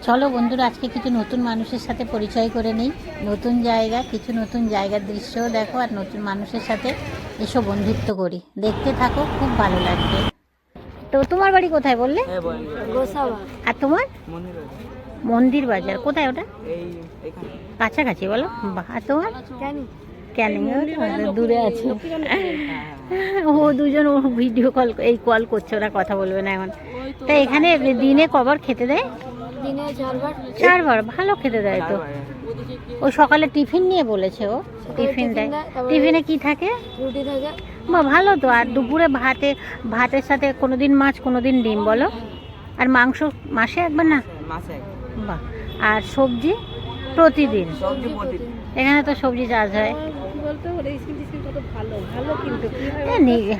চলো বন্ধুরা, আজকে কিছু নতুন মানুষের সাথে পরিচয় করে নিই। নতুন জায়গা, কিছু নতুন জায়গার দৃশ্যও দেখো, আর নতুন মানুষের সাথে এসব বন্ধুত্ব করি। দেখতে থাকো, খুব ভালো লাগবে। তো তোমার বাড়ি কোথায় বললে? আর তোমার? মন্দির বাজার। কোথায় ওটা? কাছাকাছি বলো। বাহ। আর তোমার? ক্যানিং। দূরে আছে। ও দুজন ও ভিডিও কল, এই কল করছে, ওরা কথা বলবে না এখন। তা এখানে দিনে কবার খেতে দেয়? দিনে 4 বার। ভালো খেতে দেয় তো। ও সকালে টিফিন নিয়ে বলেছে, ও টিফিন দেয়। টিফিনে কি থাকে? রুটি থাকে। বা ভালো তো। আর দুপুরে ভাতের সাথে কোনোদিন মাছ, কোনোদিন ডিম বলো। আর মাংস মাসে একবার না? বাহ। আর সবজি প্রতিদিন? এখানে তো সবজি চাষ হয়।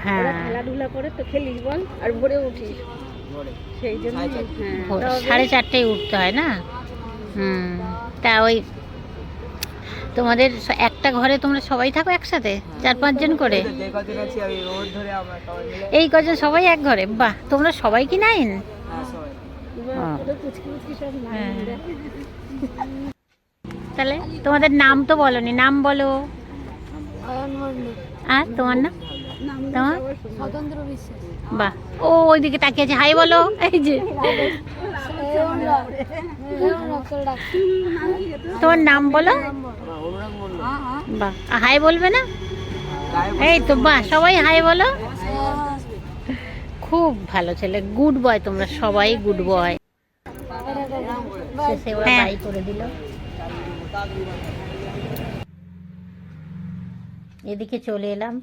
হ্যাঁ, খেলাধুলা করে তো খেলিস বল, আর ভোরে উঠিস সেই জন্য 4:30টায় উঠতে হয় না? তা ওই তোমাদের একটা ঘরে তোমরা সবাই থাকো একসাথে, 4-5 জন করে? এই কজন সবাই এক ঘরে? বাহ। তোমরা সবাই কি 9? তাহলে তোমাদের নাম তো বলনি, নাম বলো। আর তোমার নাম? তোমার? স্বতন্ত্র বিশ্বাস। বাহ। ও ওইদিকে তাকিয়ে আছে, হাই বলো। এই যে তোমার নাম বলো। বাহ। হাই বলবে না? এই তো বাহ, সবাই হাই বলো। খুব ভালো ছেলে, গুড বয়। তোমরা সবাই গুড বয়। বাই করে দিল। এদিকে চলে এলাম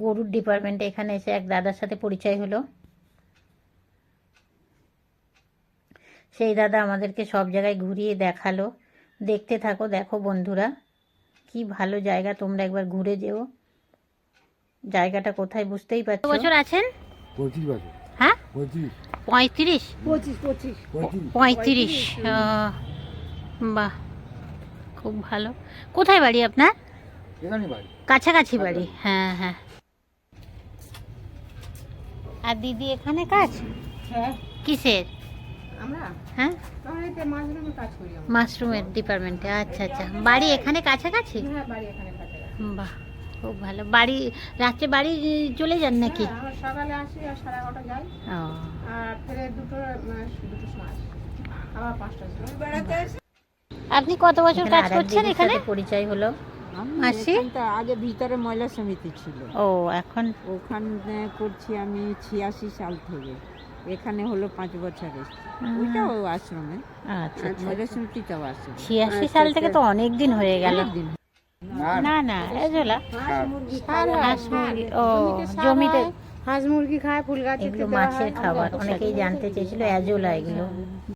গরুর ডিপার্টমেন্টে। এখানে এসে এক দাদার সাথে পরিচয় হলো। সেই দাদা আমাদেরকে সব জায়গায় ঘুরিয়ে দেখালো। দেখতে থাকো, দেখো বন্ধুরা, কি ভালো জায়গা। তোমরা একবার ঘুরে যেও। জায়গাটা কোথায় বুঝতেই পারছো। কত বছর আছেন? 25 বছর। হ্যাঁ, 35। 35। বাহ, খুব ভালো। কোথায় বাড়ি আপনার? এখানে বাড়ি, কাছাকাছি বাড়ি। হ্যাঁ হ্যাঁ। আর দিদি এখানে কাজ? হ্যাঁ। কিসের? আমরা হ্যাঁ, মাশরুমের কাজ করি। মাশরুমের ডিপার্টমেন্টে। আচ্ছা আচ্ছা। বাড়ি এখানে কাছাকাছি? হ্যাঁ, বাড়ি এখানে কাছাকাছি। বাহ, খুব ভালো। বাড়ি রাত্রে বাড়ি চলে যান নাকি? আমরা সকালে আসি আর 11:30 যাই, ও, আর ফিরে দুটোর সময় আসি, আবার 5টার সময়। আপনি কত বছর কাজ করছেন এখানে? পরিচয় হলো। মাসি আগে ভিতরে মহিলা সমিতি ছিল। ও, এখন ওখানে করছি আমি 86 সাল থেকে। এখানে হলো 5 বছর এসেছি। ওইটাও আশ্রমে। আচ্ছা আচ্ছা। মহিলা সমিতিটাও আছে। 86 সাল থেকে তো অনেক দিন হয়ে গেল। না না, এজোলা হাঁস মুরগি। ও, জমিতে হাঁস মুরগি খায়, ফুল গাছ। এগুলো মাছের খাবার। অনেকেই জানতে চেয়েছিল, এজোলা এগুলো।